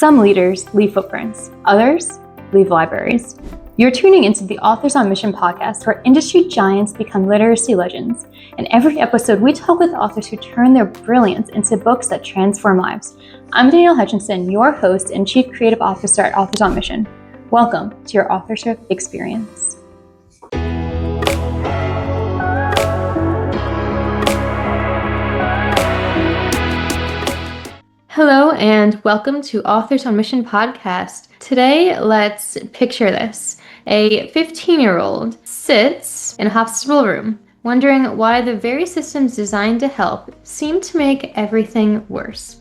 Some leaders leave footprints, others leave libraries. You're tuning into the Authors on Mission podcast, where industry giants become literacy legends. In every episode, we talk with authors who turn their brilliance into books that transform lives. I'm Danielle Hutchinson, your host and Chief Creative Officer at Authors on Mission. Welcome to your authorship experience. Hello and welcome to Authors on Mission podcast. Today, let's picture this. A 15-year-old sits in a hospital room, wondering why the very systems designed to help seem to make everything worse.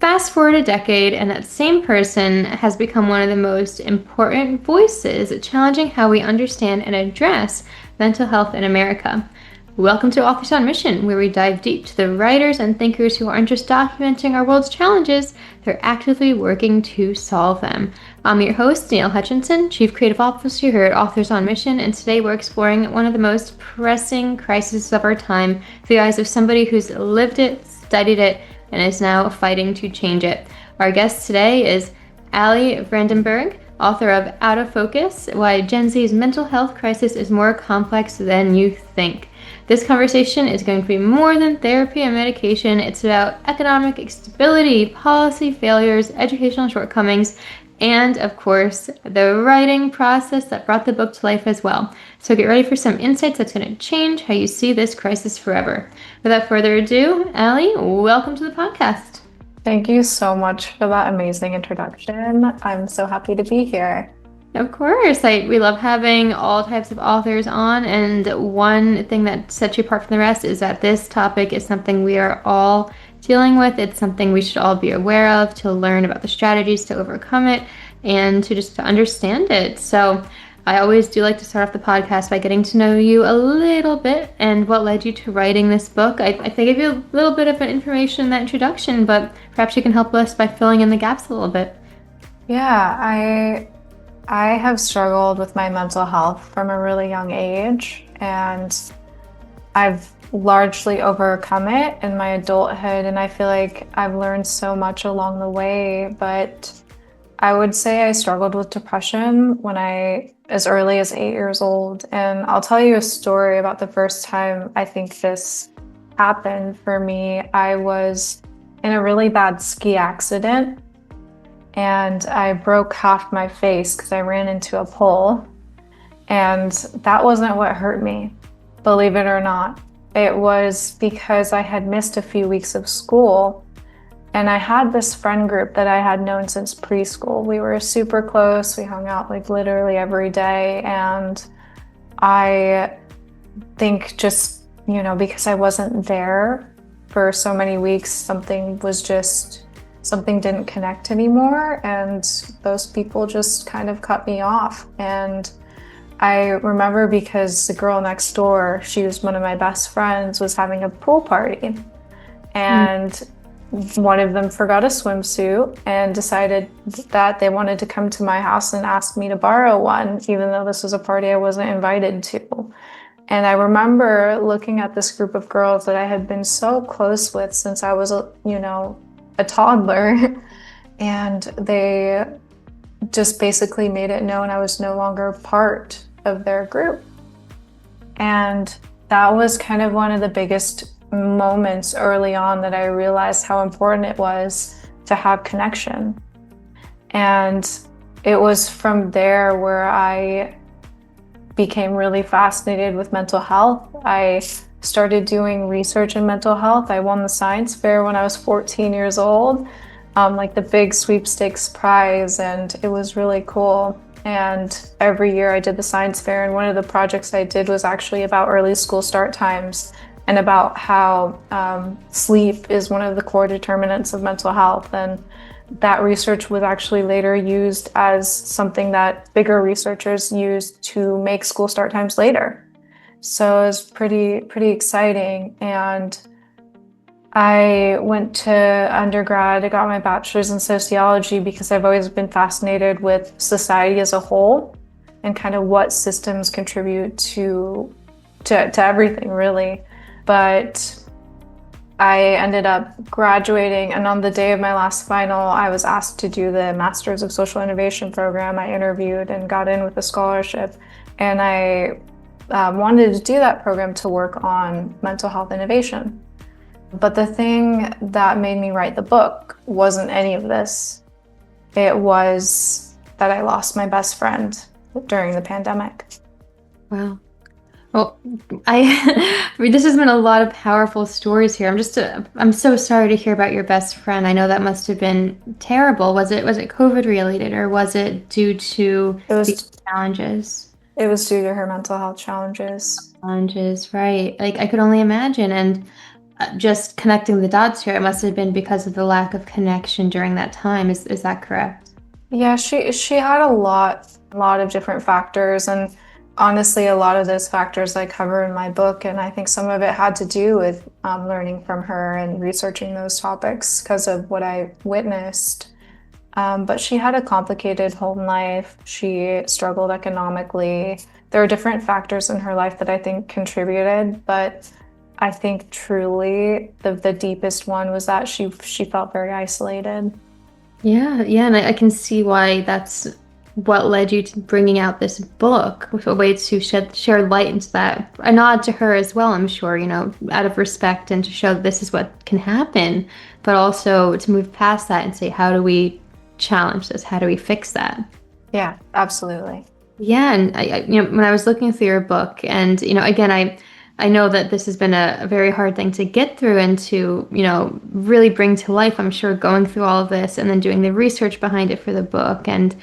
Fast forward a decade, and that same person has become one of the most important voices challenging how we understand and address mental health in America. Welcome to Authors on Mission, where we dive deep to the writers and thinkers who aren't just documenting our world's challenges, they're actively working to solve them. I'm your host, Danielle Hutchinson, Chief Creative Officer here at Authors on Mission, and today we're exploring one of the most pressing crises of our time through the eyes of somebody who's lived it, studied it, and is now fighting to change it. Our guest today is Aly Vredenburgh, author of Out of Focus, Why Gen Z's Mental Health Crisis is More Complex Than You Think. This conversation is going to be more than therapy and medication. It's about economic instability, policy failures, educational shortcomings, and of course, the writing process that brought the book to life as well. So get ready for some insights that's going to change how you see this crisis forever. Without further ado, Aly, welcome to the podcast. Thank you so much for that amazing introduction. I'm so happy to be here. Of course. We love having all types of authors on, and one thing that sets you apart from the rest is that this topic is something we are all dealing with. It's something we should all be aware of, to learn about the strategies to overcome it and to understand it. So I always do like to start off the podcast by getting to know you a little bit and what led you to writing this book. I think I gave you a little bit of information in that introduction, but perhaps you can help us by filling in the gaps a little bit. Yeah, I have struggled with my mental health from a really young age, and I've largely overcome it in my adulthood, and I feel like I've learned so much along the way. But I would say I struggled with depression as early as 8 years old. And I'll tell you a story about the first time I think this happened for me. I was in a really bad ski accident, and I broke half my face because I ran into a pole. And that wasn't what hurt me, believe it or not. It was because I had missed a few weeks of school, and I had this friend group that I had known since preschool. We were super close. We hung out literally every day. And I think just, because I wasn't there for so many weeks, something didn't connect anymore, and those people just kind of cut me off. And I remember because the girl next door, she was one of my best friends, was having a pool party, and one of them forgot a swimsuit and decided that they wanted to come to my house and ask me to borrow one, even though this was a party I wasn't invited to. And I remember looking at this group of girls that I had been so close with since I was a toddler, and they just basically made it known I was no longer part of their group. And that was kind of one of the biggest moments early on that I realized how important it was to have connection. And it was from there where I became really fascinated with mental health. I started doing research in mental health. I won the science fair when I was 14 years old, the big sweepstakes prize, and it was really cool. And every year I did the science fair, and one of the projects I did was actually about early school start times and about how sleep is one of the core determinants of mental health. And that research was actually later used as something that bigger researchers used to make school start times later. So it was pretty exciting. And I went to undergrad. I got my bachelor's in sociology because I've always been fascinated with society as a whole and kind of what systems contribute to everything, really. But I ended up graduating, and on the day of my last final, I was asked to do the Masters of Social Innovation program. I interviewed and got in with a scholarship, and I wanted to do that program to work on mental health innovation. But the thing that made me write the book wasn't any of this. It was that I lost my best friend during the pandemic. Wow. Well, I mean, this has been a lot of powerful stories here. I'm so sorry to hear about your best friend. I know that must have been terrible. Was it COVID related, or was it due to It these was challenges? it was due to her mental health challenges. Challenges, right? Like I could only imagine. And just connecting the dots here, it must have been because of the lack of connection during that time. Is that correct? Yeah, she had a lot of different factors, and honestly, a lot of those factors I cover in my book, and I think some of it had to do with learning from her and researching those topics because of what I witnessed. But she had a complicated home life. She struggled economically. There are different factors in her life that I think contributed, but I think truly the deepest one was that she felt very isolated. Yeah, yeah, and I can see why that's what led you to bringing out this book, with a way to share light into that. A nod to her as well, I'm sure, out of respect, and to show that this is what can happen, but also to move past that and say, how do we challenge this? How do we fix that? Yeah, absolutely. Yeah, and when I was looking through your book, and again, I know that this has been a very hard thing to get through and to really bring to life. I'm sure going through all of this and then doing the research behind it for the book, and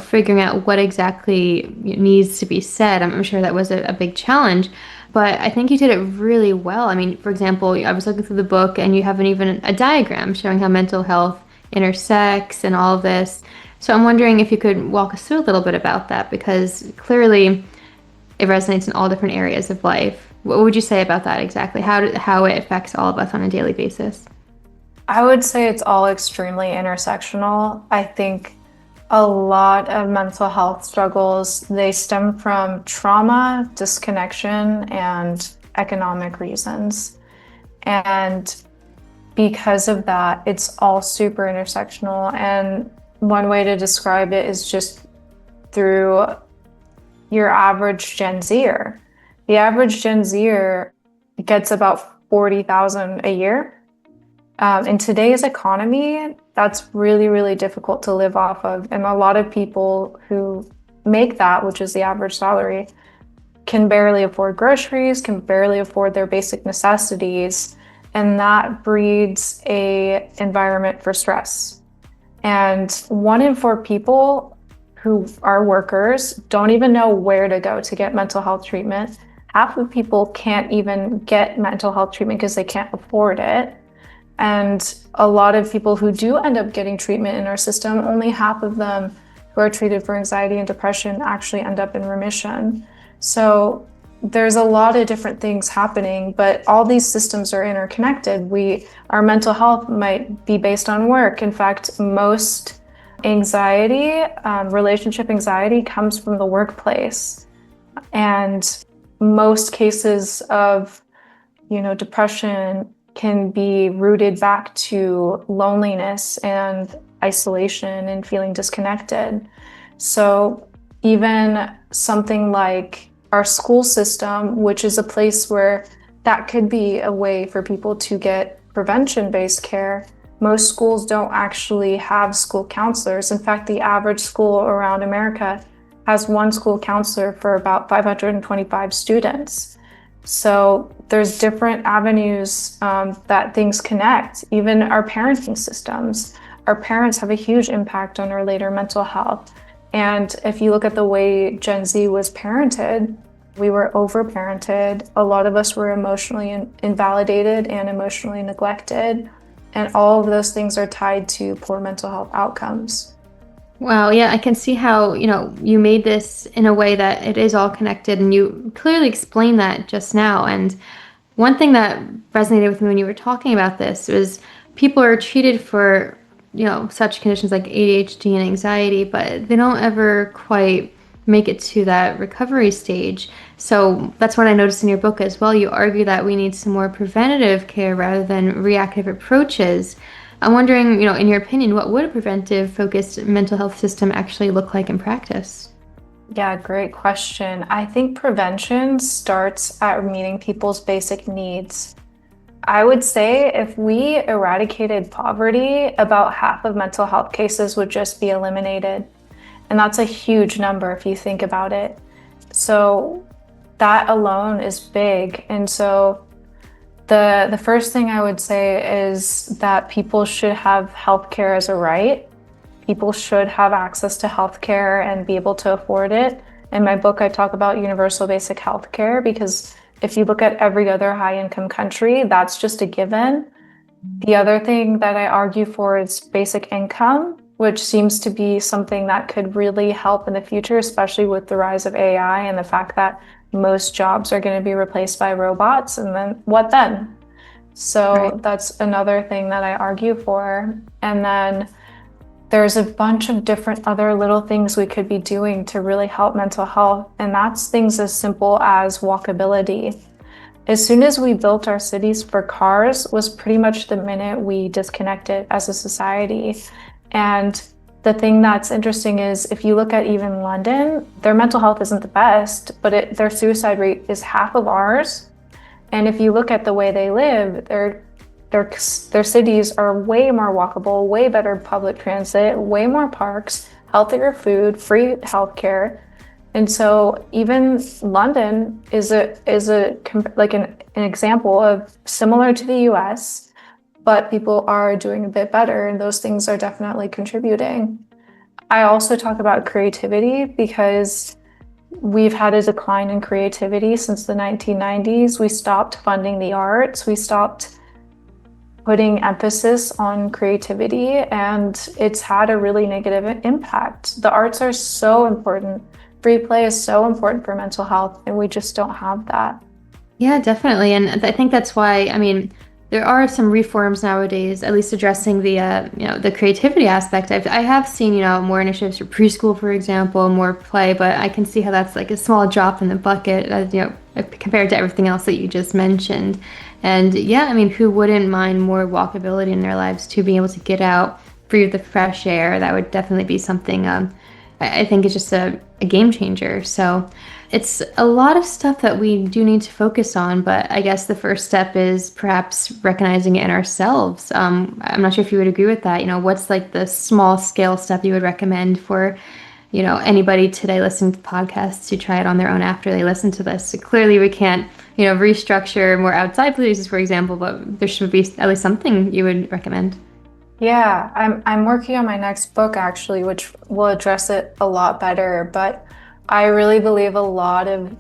figuring out what exactly needs to be said. I'm sure that was a big challenge, but I think you did it really well. I mean, for example, I was looking through the book, and you have even a diagram showing how mental health intersects and all of this. So I'm wondering if you could walk us through a little bit about that, because clearly it resonates in all different areas of life. What would you say about that exactly? How it affects all of us on a daily basis? I would say it's all extremely intersectional. I think a lot of mental health struggles, they stem from trauma, disconnection, and economic reasons. And because of that, it's all super intersectional. And one way to describe it is just through your average Gen Zer. The average Gen Zer gets about 40,000 a year. In today's economy, that's really, really difficult to live off of. And a lot of people who make that, which is the average salary, can barely afford groceries, can barely afford their basic necessities. And that breeds a environment for stress. And 1 in 4 people who are workers don't even know where to go to get mental health treatment. Half of people can't even get mental health treatment because they can't afford it. And a lot of people who do end up getting treatment in our system, only half of them who are treated for anxiety and depression actually end up in remission. So there's a lot of different things happening, but all these systems are interconnected. Our mental health might be based on work. In fact, most anxiety, relationship anxiety, comes from the workplace. And most cases of, depression can be rooted back to loneliness and isolation and feeling disconnected. So even something like our school system, which is a place where that could be a way for people to get prevention-based care, most schools don't actually have school counselors. In fact, the average school around America has 1 school counselor for about 525 students. So there's different avenues that things connect. Even our parenting systems. Our parents have a huge impact on our later mental health. And if you look at the way Gen Z was parented, we were overparented. A lot of us were emotionally invalidated and emotionally neglected. And all of those things are tied to poor mental health outcomes. Wow, yeah, I can see how, you made this in a way that it is all connected, and you clearly explained that just now. And one thing that resonated with me when you were talking about this was people are treated for, such conditions like ADHD and anxiety, but they don't ever quite make it to that recovery stage. So that's what I noticed in your book as well. You argue that we need some more preventative care rather than reactive approaches. I'm wondering, in your opinion, what would a preventive focused mental health system actually look like in practice? Yeah, great question. I think prevention starts at meeting people's basic needs. I would say if we eradicated poverty, about half of mental health cases would just be eliminated. And that's a huge number if you think about it. So that alone is big. And so the first thing I would say is that people should have healthcare as a right. People should have access to healthcare and be able to afford it. In my book, I talk about universal basic healthcare because if you look at every other high-income country, that's just a given. The other thing that I argue for is basic income, which seems to be something that could really help in the future, especially with the rise of AI and the fact that most jobs are going to be replaced by robots. And then what then? So Right. that's another thing that I argue for. And then there's a bunch of different other little things we could be doing to really help mental health. And that's things as simple as walkability. As soon as we built our cities for cars was pretty much the minute we disconnected as a society. And the thing that's interesting is if you look at even London, their mental health isn't the best, but their suicide rate is half of ours. And if you look at the way they live, their cities are way more walkable, way better public transit, way more parks, healthier food, free healthcare. And so even London is like an example of similar to the US, but people are doing a bit better, and those things are definitely contributing. I also talk about creativity because we've had a decline in creativity since the 1990s. We stopped funding the arts. We stopped putting emphasis on creativity, and it's had a really negative impact. The arts are so important. Free play is so important for mental health, and we just don't have that. Yeah, definitely. And I think that's why, there are some reforms nowadays, at least addressing the creativity aspect. I have seen, more initiatives for preschool, for example, more play, but I can see how that's like a small drop in the bucket, compared to everything else that you just mentioned. And yeah, who wouldn't mind more walkability in their lives to be able to get out, breathe the fresh air? That would definitely be something, I think is just a game changer. So it's a lot of stuff that we do need to focus on, but I guess the first step is perhaps recognizing it in ourselves. I'm not sure if you would agree with that. What's like the small scale step you would recommend for, anybody today listening to podcasts to try it on their own after they listen to this? So clearly we can't, restructure more outside places, for example, but there should be at least something you would recommend. Yeah, I'm working on my next book actually, which will address it a lot better. But I really believe a lot of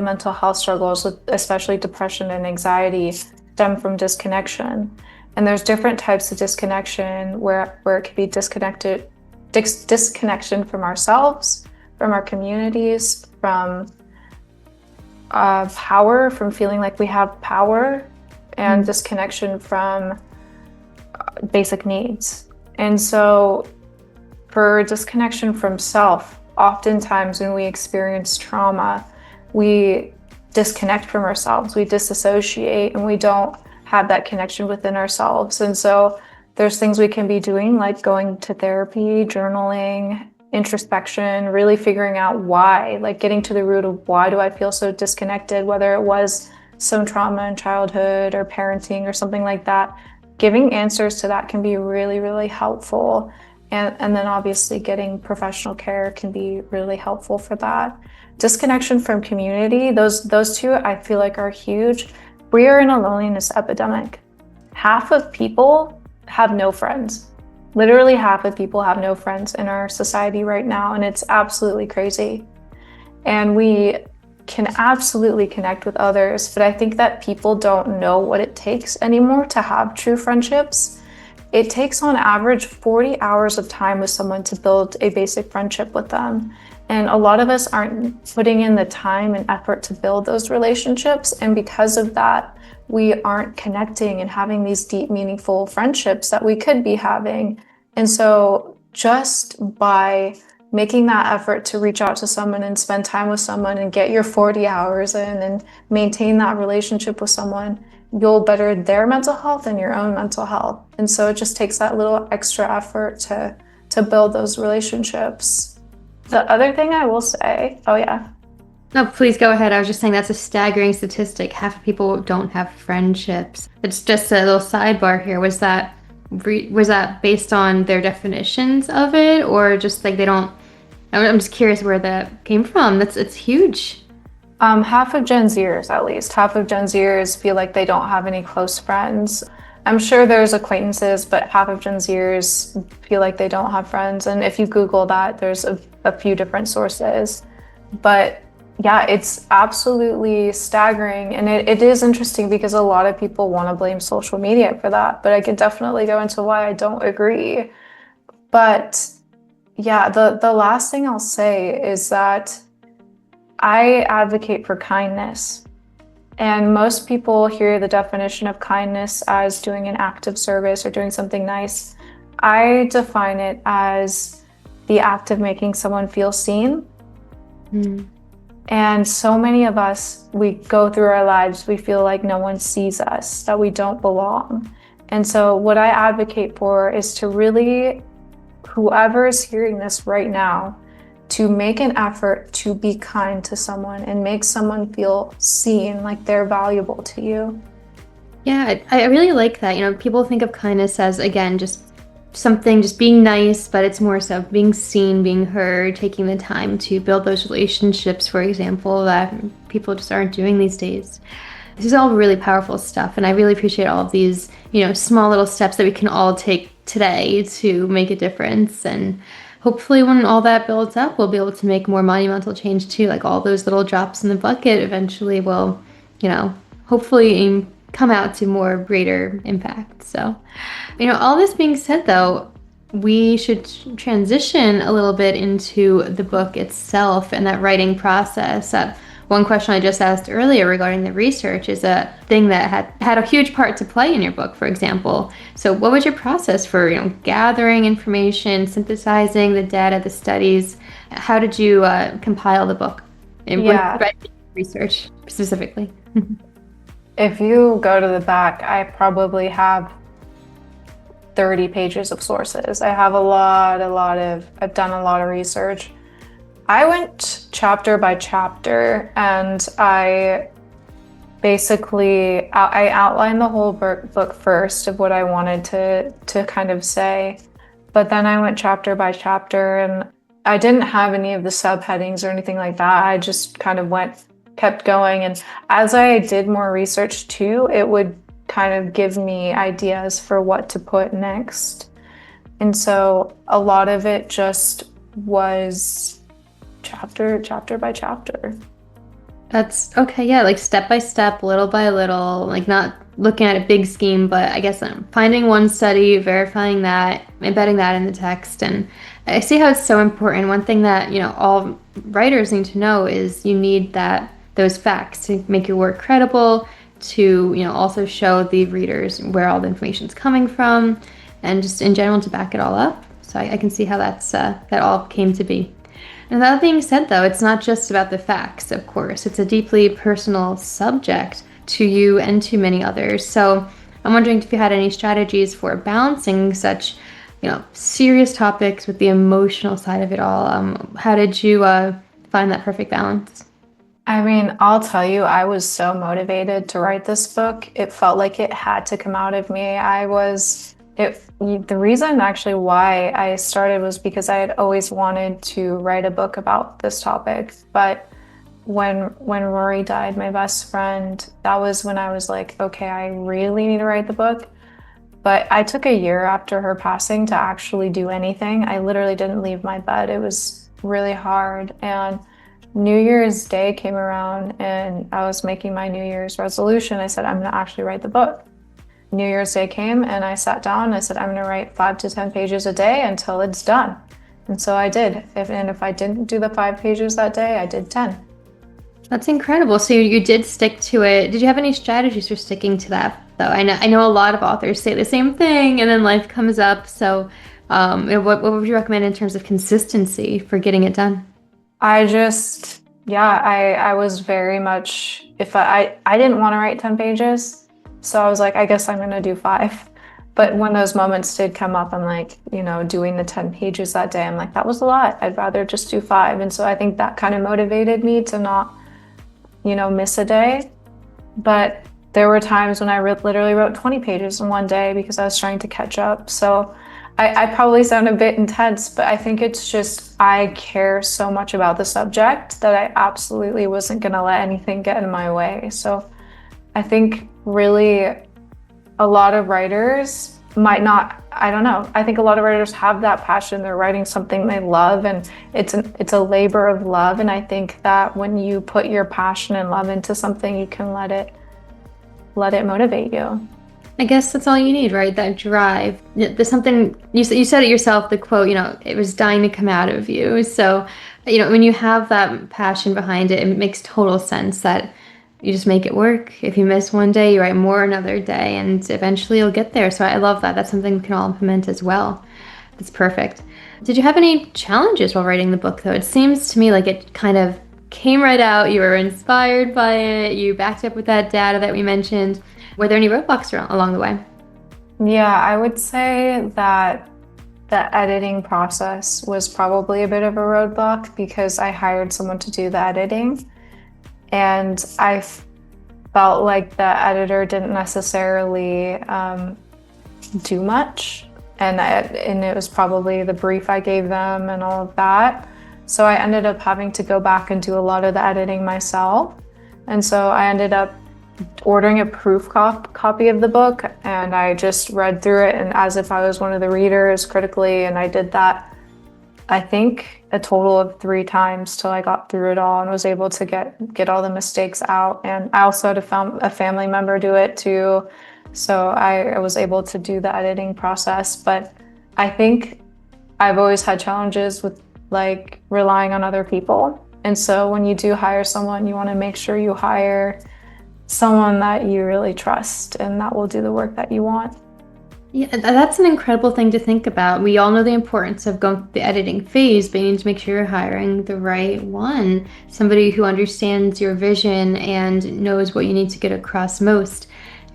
mental health struggles, especially depression and anxiety, stem from disconnection. And there's different types of disconnection where it could be disconnection from ourselves, from our communities, from power, from feeling like we have power, and disconnection from basic needs. And so for disconnection from self, oftentimes when we experience trauma, we disconnect from ourselves, we disassociate, and we don't have that connection within ourselves. And so there's things we can be doing, like going to therapy, journaling, introspection, really figuring out why, like getting to the root of why do I feel so disconnected, whether it was some trauma in childhood or parenting or something like that. Giving answers to that can be really, really helpful. And then obviously getting professional care can be really helpful for that. Disconnection from community, those two I feel like are huge. We are in a loneliness epidemic. Half of people have no friends. Literally half of people have no friends in our society right now, and it's absolutely crazy. And we can absolutely connect with others, but I think that people don't know what it takes anymore to have true friendships. It takes on average 40 hours of time with someone to build a basic friendship with them. And a lot of us aren't putting in the time and effort to build those relationships. And because of that, we aren't connecting and having these deep, meaningful friendships that we could be having. And so just by making that effort to reach out to someone and spend time with someone and get your 40 hours in and maintain that relationship with someone, you'll better their mental health and your own mental health. And so it just takes that little extra effort to build those relationships. The other thing I will say, oh yeah. No, please go ahead. I was just saying that's a staggering statistic. Half of people don't have friendships. It's just a little sidebar here. Was that based on their definitions of it, or just like they don't? I'm just curious where that came from. It's huge. Half of Gen Zers, at least, half of Gen Zers feel like they don't have any close friends. I'm sure there's acquaintances, but half of Gen Zers feel like they don't have friends. And if you Google that, there's a few different sources. But yeah, it's absolutely staggering. And it is interesting because a lot of people want to blame social media for that. But I could definitely go into why I don't agree. But yeah, the last thing I'll say is that I advocate for kindness. And most people hear the definition of kindness as doing an act of service or doing something nice. I define it as the act of making someone feel seen. And so many of us, we go through our lives, we feel like no one sees us, that we don't belong. And so what I advocate for is to really, whoever is hearing this right now, to make an effort to be kind to someone and make someone feel seen, like they're valuable to you. Yeah, I really like that. You know, people think of kindness as, again, just something, just being nice, but it's more so being seen, being heard, taking the time to build those relationships, for example, that people just aren't doing these days. This is all really powerful stuff, and I really appreciate all of these, small little steps that we can all take today to make a difference. And hopefully when all that builds up, we'll be able to make more monumental change too. Like all those little drops in the bucket eventually will, hopefully come out to more greater impact. So, all this being said though, we should transition a little bit into the book itself and that writing process. One question I just asked earlier regarding the research is a thing that had a huge part to play in your book, for example. So what was your process for, gathering information, synthesizing the data, the studies? How did you compile the book? And research specifically? If you go to the back, I probably have 30 pages of sources. I have I've done a lot of research. I went chapter by chapter, and I outlined the whole book first of what I wanted to kind of say, but then I went chapter by chapter, and I didn't have any of the subheadings or anything like that. I just kind of kept going, and as I did more research too, it would kind of give me ideas for what to put next. And so a lot of it just was chapter by chapter. That's okay. Yeah, like step by step, little by little, like not looking at a big scheme, but I guess I'm finding one study, verifying that, embedding that in the text. And I see how it's so important. One thing that, all writers need to know is you need those facts to make your work credible, to, also show the readers where all the information is coming from, and just in general to back it all up. So I can see how that all came to be. And that being said, though, it's not just about the facts, of course. It's a deeply personal subject to you and to many others. So I'm wondering if you had any strategies for balancing such, serious topics with the emotional side of it all. How did you find that perfect balance? I mean, I'll tell you, I was so motivated to write this book. It felt like it had to come out of me. The reason actually why I started was because I had always wanted to write a book about this topic. But when Rory died, my best friend, that was when I was like, okay, I really need to write the book. But I took a year after her passing to actually do anything. I literally didn't leave my bed. It was really hard. And New Year's Day came around and I was making my New Year's resolution. I said, I'm going to actually write the book. New Year's Day came and I sat down and I said, I'm going to write 5 to 10 pages a day until it's done. And so I did. If I didn't do the 5 pages that day, I did 10. That's incredible. So you did stick to it. Did you have any strategies for sticking to that, though? I know a lot of authors say the same thing and then life comes up. So What would you recommend in terms of consistency for getting it done? I was very much, if I didn't want to write 10 pages. So I was like, I guess I'm going to do 5. But when those moments did come up, I'm like, doing the 10 pages that day, I'm like, that was a lot. I'd rather just do 5. And so I think that kind of motivated me to not, miss a day. But there were times when I literally wrote 20 pages in one day because I was trying to catch up. So I probably sound a bit intense, but I think it's just I care so much about the subject that I absolutely wasn't going to let anything get in my way. So I think really a lot of writers might not, I don't know. I think a lot of writers have that passion. They're writing something they love, and it's a labor of love. And I think that when you put your passion and love into something, you can let it motivate you. I guess that's all you need, right? That drive. There's something you said it yourself, the quote, it was dying to come out of you. So, when you have that passion behind it, it makes total sense that you just make it work. If you miss one day, you write more another day, and eventually you'll get there. So I love that. That's something we can all implement as well. That's perfect. Did you have any challenges while writing the book, though? It seems to me like it kind of came right out. You were inspired by it. You backed up with that data that we mentioned. Were there any roadblocks along the way? Yeah, I would say that the editing process was probably a bit of a roadblock because I hired someone to do the editing, and I felt like the editor didn't necessarily do much, and it was probably the brief I gave them and all of that. So I ended up having to go back and do a lot of the editing myself, and so I ended up ordering a proof copy of the book, and I just read through it and as if I was one of the readers critically, and I did that I think a total of 3 times till I got through it all and was able to get all the mistakes out. And I also had a family member do it too, so I was able to do the editing process. But I think I've always had challenges with like relying on other people, and so when you do hire someone, you want to make sure you hire someone that you really trust and that will do the work that you want. Yeah, that's an incredible thing to think about. We all know the importance of going through the editing phase, but you need to make sure you're hiring the right one, somebody who understands your vision and knows what you need to get across most.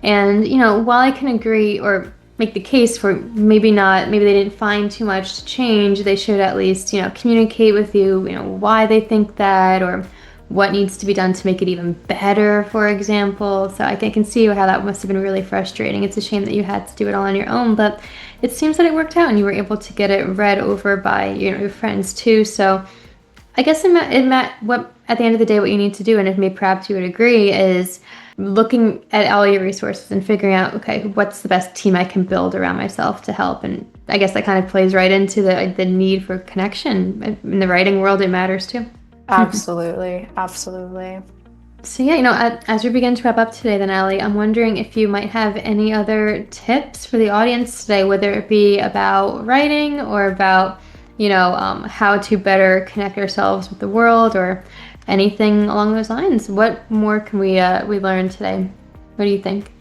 And, while I can agree or make the case for maybe they didn't find too much to change, they should at least, communicate with you, why they think that, or what needs to be done to make it even better, for example. So I can see how that must have been really frustrating. It's a shame that you had to do it all on your own, but it seems that it worked out and you were able to get it read over by your friends too. So I guess what at the end of the day what you need to do, and if maybe perhaps you would agree, is looking at all your resources and figuring out, okay, what's the best team I can build around myself to help. And I guess that kind of plays right into the need for connection. In the writing world, it matters too. Absolutely. So yeah, as we begin to wrap up today, then Aly, I'm wondering if you might have any other tips for the audience today, whether it be about writing or about, how to better connect ourselves with the world or anything along those lines. What more can we learn today? What do you think?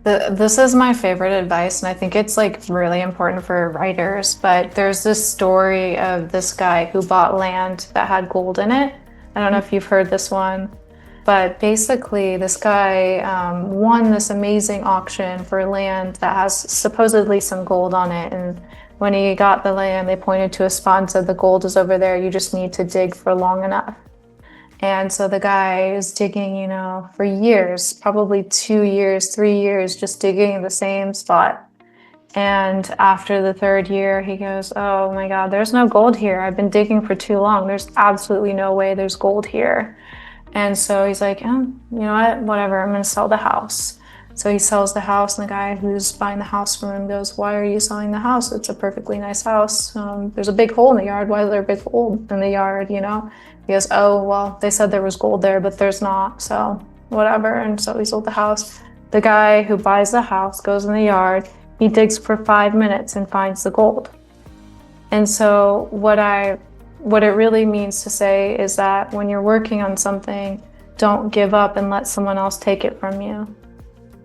This is my favorite advice, and I think it's like really important for writers, but there's this story of this guy who bought land that had gold in it. I don't know if you've heard this one, but basically this guy won this amazing auction for land that has supposedly some gold on it. And when he got the land, they pointed to a spot and said, the gold is over there, you just need to dig for long enough. And so the guy is digging, for years, probably 2 years, 3 years, just digging in the same spot. And after the 3rd year, he goes, oh my God, there's no gold here. I've been digging for too long. There's absolutely no way there's gold here. And so he's like, you know what, whatever, I'm going to sell the house. So he sells the house, and the guy who's buying the house from him goes, why are you selling the house? It's a perfectly nice house. There's a big hole in the yard. Why is there a big hole in the yard, He goes, oh, well, they said there was gold there, but there's not, so whatever. And so he sold the house. The guy who buys the house goes in the yard. He digs for 5 minutes and finds the gold. And so what it really means to say is that when you're working on something, don't give up and let someone else take it from you.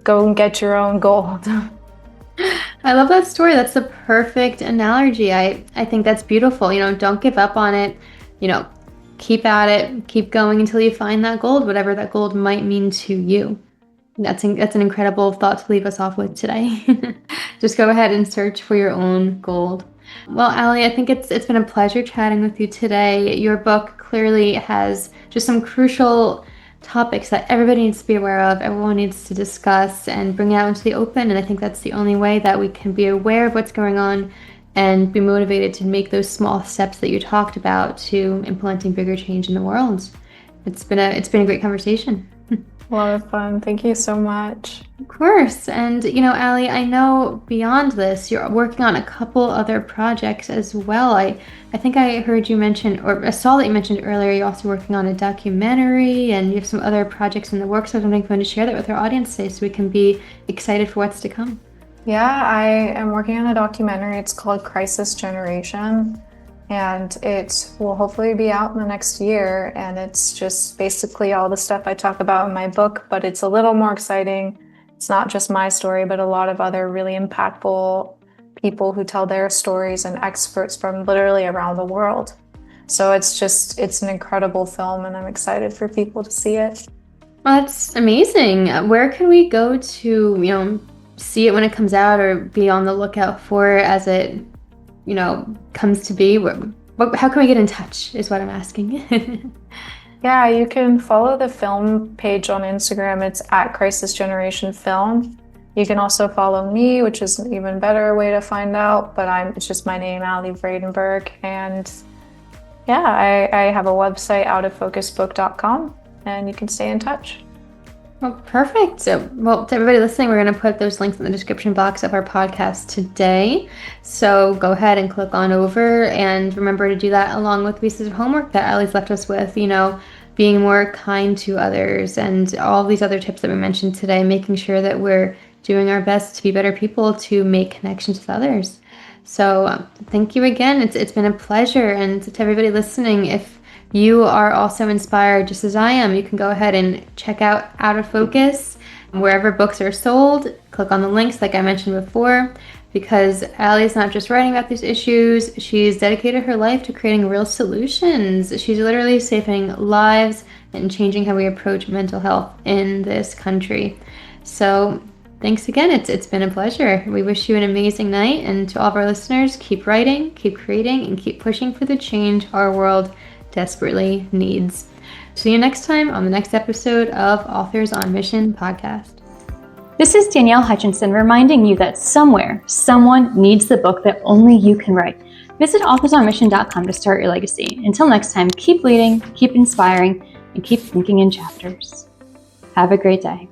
Go and get your own gold. I love that story. That's the perfect analogy. I think that's beautiful. Don't give up on it. You know, keep at it, keep going until you find that gold, whatever that gold might mean to you. That's an incredible thought to leave us off with today. Just go ahead and search for your own gold. Well, Aly, I think it's been a pleasure chatting with you today. Your book clearly has just some crucial topics that everybody needs to be aware of, everyone needs to discuss and bring it out into the open. And I think that's the only way that we can be aware of what's going on and be motivated to make those small steps that you talked about to implementing bigger change in the world. It's been a great conversation. A lot of fun. Thank you so much. Of course. And, Aly, I know beyond this, you're working on a couple other projects as well. I think I heard you mention, or I saw that you mentioned earlier, you're also working on a documentary and you have some other projects in the works. So I was wondering if you want to share that with our audience today so we can be excited for what's to come. Yeah, I am working on a documentary. It's called Crisis Generation. And it will hopefully be out in the next year. And it's just basically all the stuff I talk about in my book, but it's a little more exciting. It's not just my story, but a lot of other really impactful people who tell their stories and experts from literally around the world. So it's an incredible film and I'm excited for people to see it. Well, that's amazing. Where can we go to, see it when it comes out or be on the lookout for it as it comes to be? How can we get in touch is what I'm asking. Yeah, you can follow the film page on Instagram. It's at Crisis Generation Film. You can also follow me, which is an even better way to find out, but it's just my name, Aly Vredenburgh. And yeah, I have a website, outofocusbook.com, and you can stay in touch. Well, perfect. So, to everybody listening, we're going to put those links in the description box of our podcast today. So go ahead and click on over and remember to do that along with pieces of homework that Aly's left us with, being more kind to others and all these other tips that we mentioned today, making sure that we're doing our best to be better people to make connections with others. So thank you again. It's been a pleasure. And to everybody listening, if you are also inspired just as I am, you can go ahead and check out Out of Focus wherever books are sold. Click on the links like I mentioned before, because Aly's not just writing about these issues, she's dedicated her life to creating real solutions. She's literally saving lives and changing how we approach mental health in this country. So thanks again. It's been a pleasure. We wish you an amazing night, and to all of our listeners, keep writing, keep creating, and keep pushing for the change our world desperately needs. See you next time on the next episode of Authors on Mission podcast. This is Danielle Hutchinson reminding you that somewhere, someone needs the book that only you can write. Visit authorsonmission.com to start your legacy. Until next time, keep leading, keep inspiring, and keep thinking in chapters. Have a great day.